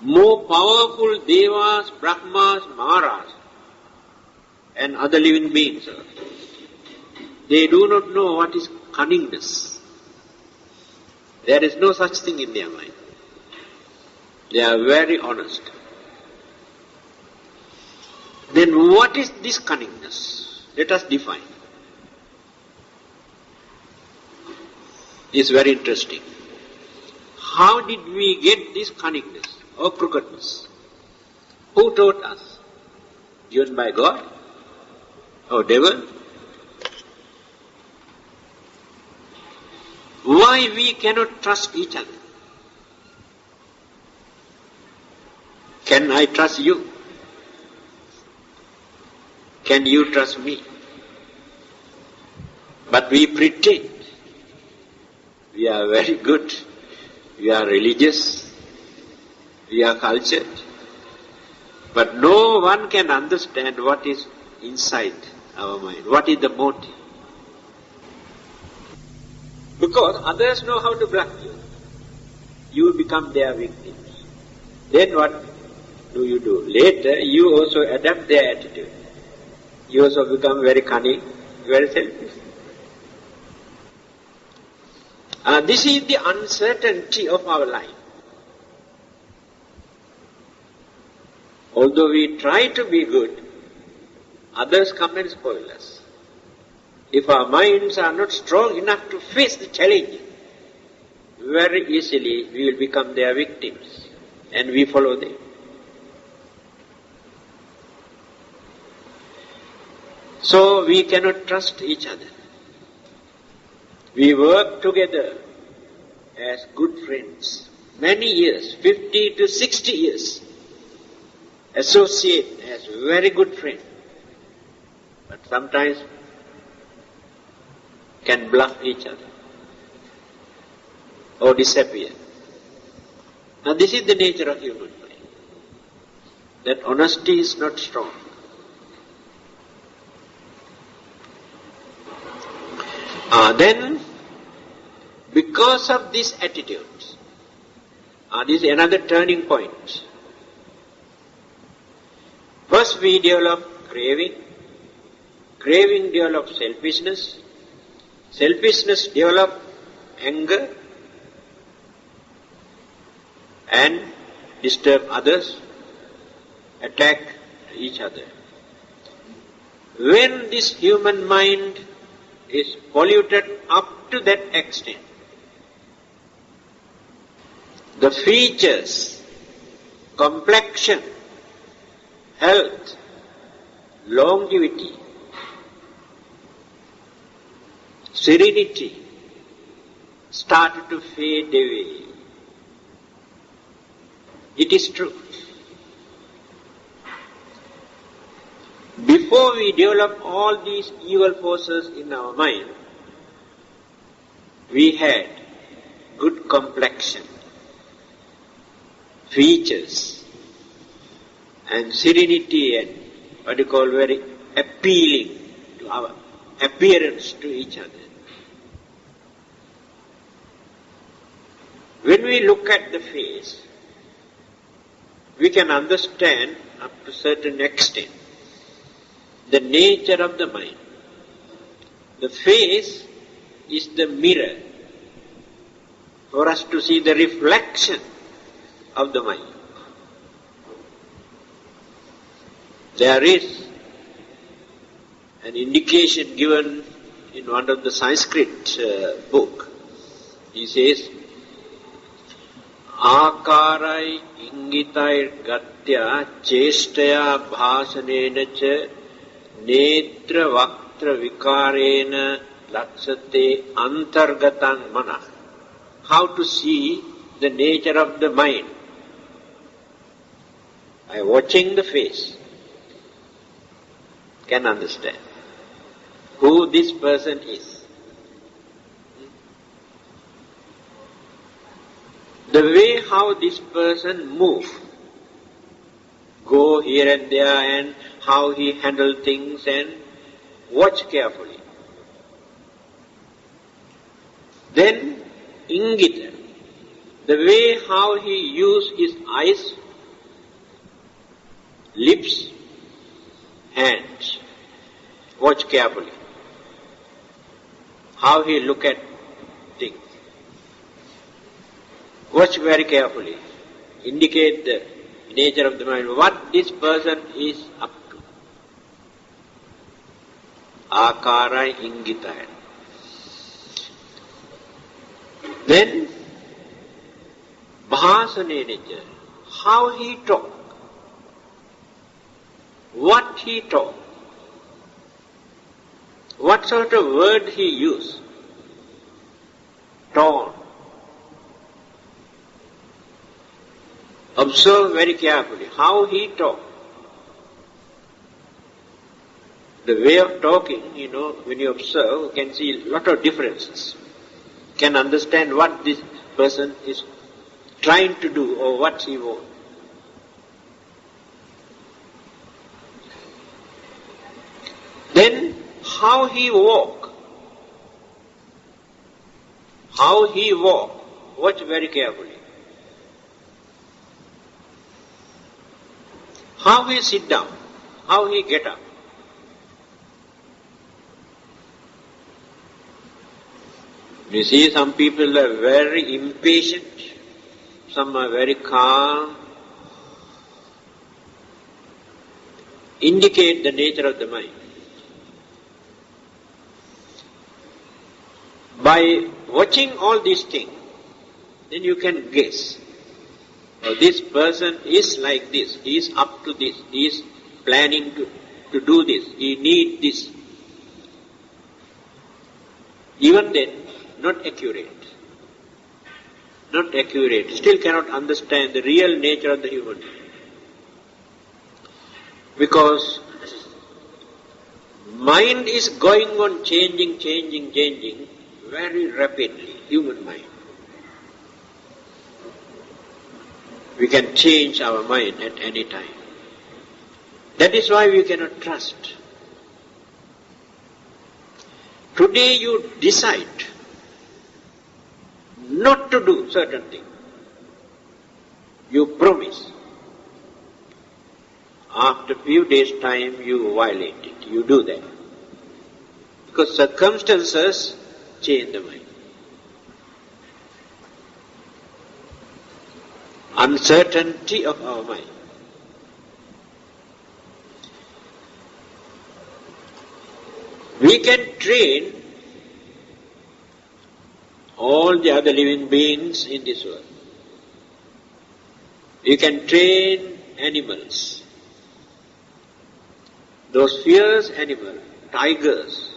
More powerful devas, brahmas, maharas and other living beings, they do not know what is cunningness. There is no such thing in their mind. They are very honest. Then what is this cunningness? Let us define. It's very interesting. How did we get this cunningness or crookedness? Who taught us? Given by God or devil? Why we cannot trust each other? Can I trust you? Can you trust me? But we pretend we are very good, we are religious, we are cultured, but no one can understand what is inside our mind, what is the motive. Because others know how to bluff you. You become their victims. Then what do? Later, you also adapt their attitude. You also become very cunning, very selfish. This is the uncertainty of our life. Although we try to be good, others come and spoil us. If our minds are not strong enough to face the challenge, very easily we will become their victims and we follow them. So we cannot trust each other. We work together as good friends, many years, 50 to 60 years, associate as very good friends, but sometimes can bluff each other or disappear. Now this is the nature of human mind, that honesty is not strong. Then, because of this attitude, this is another turning point. First we develop craving. Craving develops selfishness. Selfishness develops anger and disturb others, attack each other. When this human mind is polluted up to that extent, the features, complexion, health, longevity, serenity started to fade away. It is true. Before we develop all these evil forces in our mind, we had good complexion, features, and serenity, and what you call very appealing to our appearance to each other. When we look at the face, we can understand up to a certain extent the nature of the mind. The face is the mirror for us to see the reflection of the mind. There is an indication given in one of the Sanskrit book. He says, Akarai ingitai gatya chestaya bhasanena cha netra vaktra vikarena laksate antargatang manah. How to see the nature of the mind? By watching the face, can understand who this person is. The way how this person moves, go here and there, and how he handle things, and watch carefully. Then ingita, the way how he use his eyes, lips, hands. Watch carefully how he look at things. Watch very carefully. Indicate the nature of the mind, what this person is up to. Akara ingitaya. Then bhasaneneja, how he talk, what he talk, what sort of word he use, tone. Observe very carefully how he talk. The way of talking, when you observe, you can see a lot of differences. You can understand what this person is trying to do or what he wants. Then how he walk, how he walk, watch very carefully. How he sit down, how he get up. You see, some people are very impatient, some are very calm. Indicate the nature of the mind. By watching all these things, then you can guess. Oh, this person is like this, he is up to this, he is planning to do this, he needs this. Even then, not accurate. Not accurate. Still cannot understand the real nature of the human being. Because mind is going on changing very rapidly, human mind. We can change our mind at any time. That is why we cannot trust. Today you decide not to do certain things. You promise. After a few days' time you violate it. You do that. Because circumstances change the mind. Uncertainty of our mind. We can train all the other living beings in this world. You can train animals. Those fierce animals, tigers,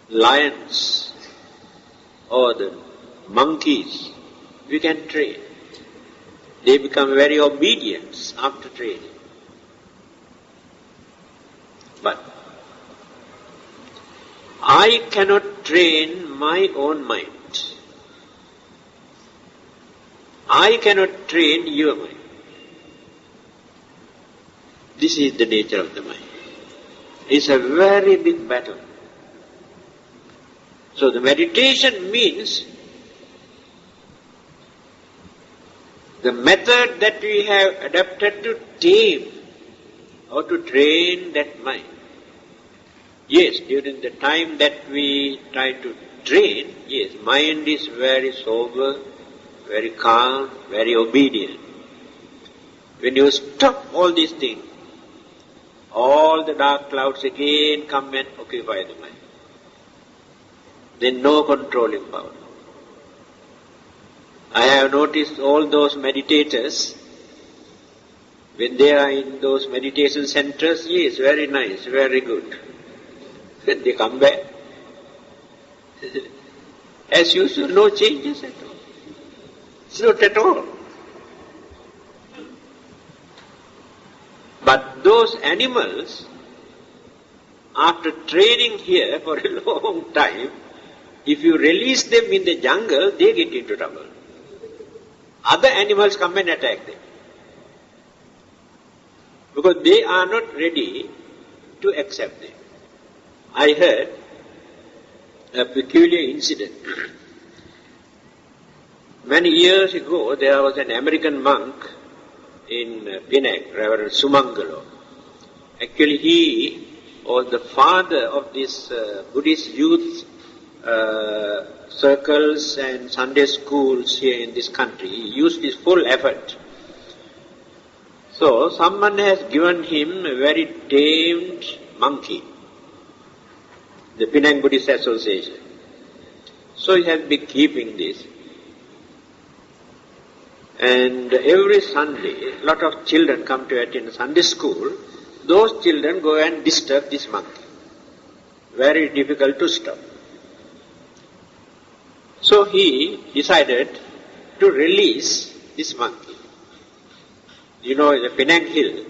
lions, or the monkeys, we can train. They become very obedient after training. But I cannot train my own mind. I cannot train your mind. This is the nature of the mind. It's a very big battle. So the meditation means the method that we have adapted to tame or to train that mind. Yes, during the time that we try to train, yes, mind is very sober, very calm, very obedient. When you stop all these things, all the dark clouds again come and occupy the mind. Then no controlling power. I have noticed all those meditators, when they are in those meditation centers, yes, very nice, very good. When they come back, as usual, no changes at all. It's not at all. But those animals, after training here for a long time, if you release them in the jungle, they get into trouble. Other animals come and attack them. Because they are not ready to accept them. I heard a peculiar incident. Many years ago, there was an American monk in Penang, Reverend Sumangalo. Actually, he was the father of this Buddhist youth circles and Sunday schools here in this country. He used his full effort. So, someone has given him a very tamed monkey, the Penang Buddhist Association. So he has been keeping this. And every Sunday, a lot of children come to attend Sunday school. Those children go and disturb this monkey. Very difficult to stop. So he decided to release this monkey. You know, in the Penang Hill,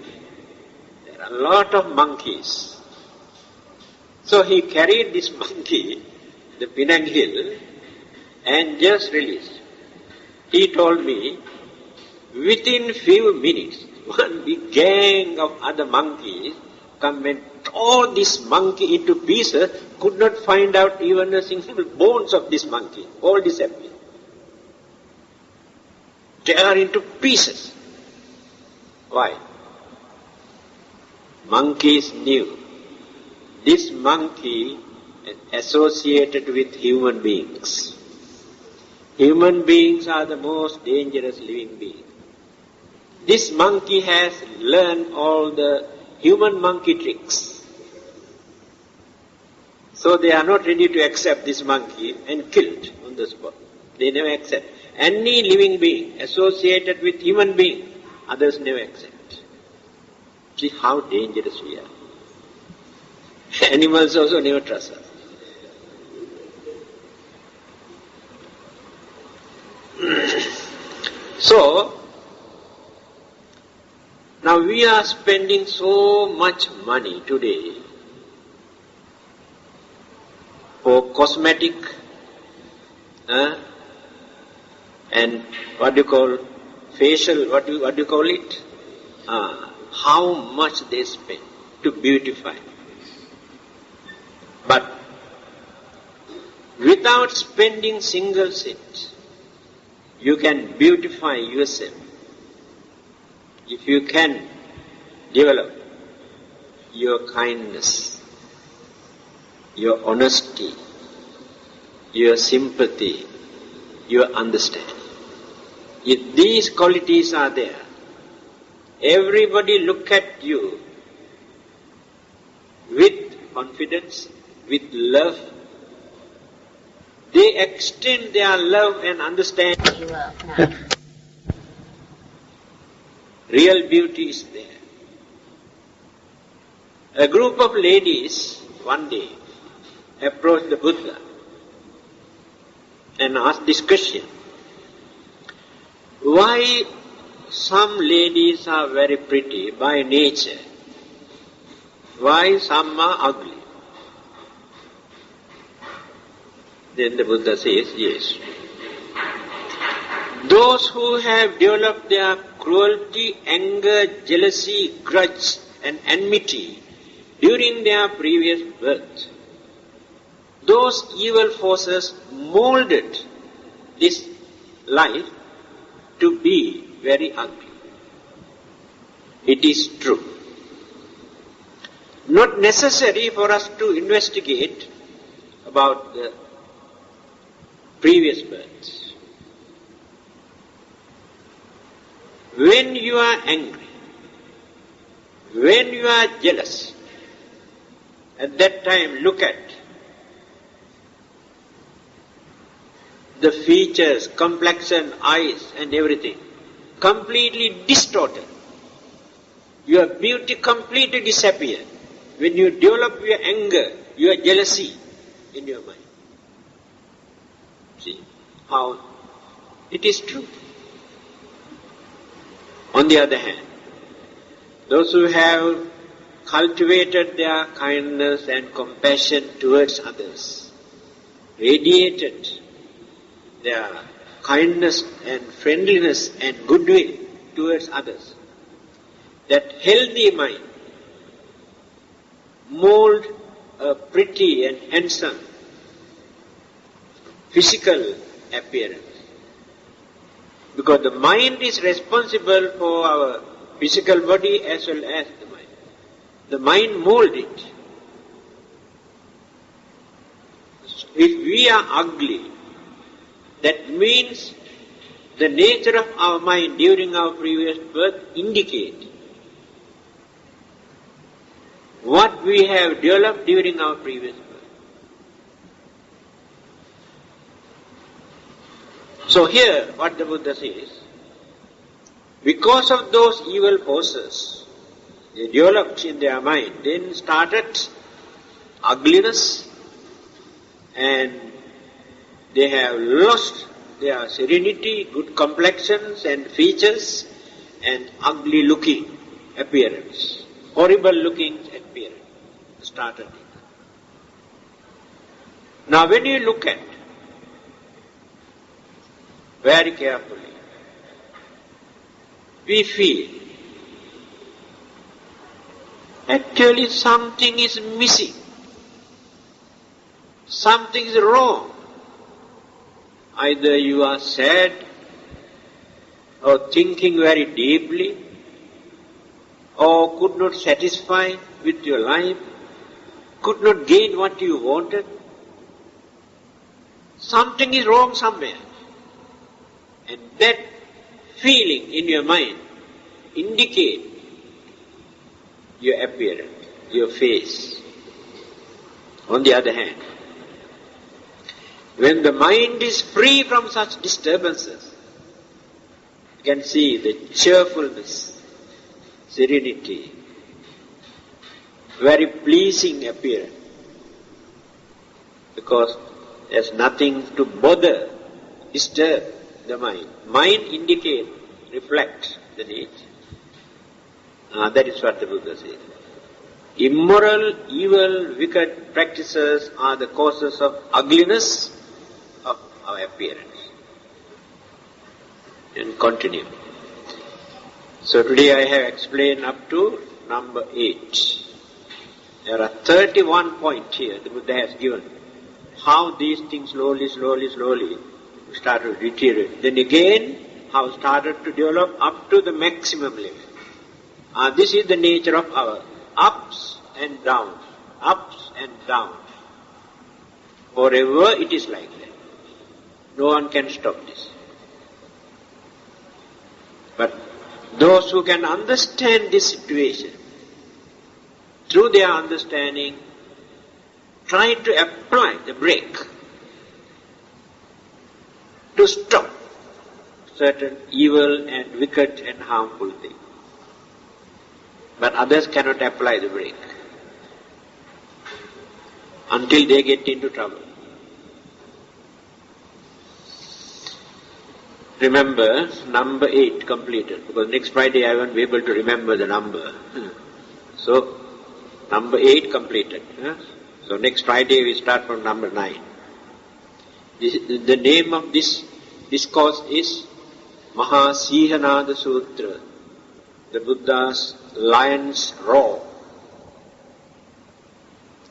there are a lot of monkeys. So he carried this monkey, the Penang Hill, and just released. He told me, within few minutes, one big gang of other monkeys come and all this monkey into pieces, could not find out even a single bones of this monkey. All disappeared. Tear into pieces. Why? Monkeys knew this monkey associated with human beings. Human beings are the most dangerous living beings. This monkey has learned all the human monkey tricks. So they are not ready to accept this monkey and killed on the spot. They never accept. Any living being associated with human being, others never accept. See how dangerous we are. Animals also never trust us. So, now we are spending so much money today for cosmetic and what do you call facial, what do you call it? How much they spend to beautify. But without spending single cent, you can beautify yourself. If you can develop your kindness, your honesty, your sympathy, your understanding. If these qualities are there, everybody look at you with confidence, with love. They extend their love and understanding. Real beauty is there. A group of ladies one day approached the Buddha and asked this question: why some ladies are very pretty by nature, why some are ugly? Then the Buddha says, yes, those who have developed their cruelty, anger, jealousy, grudge and enmity during their previous birth, those evil forces molded this life to be very ugly. It is true. Not necessary for us to investigate about the previous births. When you are angry, when you are jealous, at that time look at the features, complexion, eyes and everything, completely distorted. Your beauty completely disappears when you develop your anger, your jealousy in your mind. See how it is true. On the other hand, those who have cultivated their kindness and compassion towards others, radiated their kindness and friendliness and goodwill towards others, that healthy mind mold a pretty and handsome physical appearance. Because the mind is responsible for our physical body as well as the mind. The mind molds it. If we are ugly, that means the nature of our mind during our previous birth indicate what we have developed during our previous birth. So here, what the Buddha says, because of those evil forces, they developed in their mind, then started ugliness, and they have lost their serenity, good complexions and features, and ugly looking appearance, horrible looking appearance started. Now when you look at very carefully, we feel Actually something is missing. Something is wrong. Either you are sad or thinking very deeply or could not satisfy with your life, could not gain what you wanted. Something is wrong somewhere. And that feeling in your mind indicates your appearance, your face. On the other hand, when the mind is free from such disturbances, you can see the cheerfulness, serenity, very pleasing appearance, because there's nothing to bother, disturb the mind. Mind indicates, reflects the nature. That is what the Buddha says. Immoral, evil, wicked practices are the causes of ugliness of our appearance. And continue. So today I have explained up to number 8. There are 31 points here the Buddha has given. How these things slowly started to deteriorate. Then again, how started to develop up to the maximum level. This is the nature of our ups and downs, ups and downs. Forever it is like that. No one can stop this. But those who can understand this situation, through their understanding, try to apply the brake to stop certain evil and wicked and harmful things. But others cannot apply the brake until they get into trouble. Remember, number 8 completed, because next Friday I won't be able to remember the number. So, number 8 completed. So next Friday we start from number 9. The name of this discourse is Mahasihanada Sutra, the Buddha's lion's roar,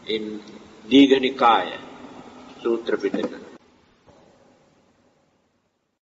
in Digha Nikaya, Sutra Pitaka.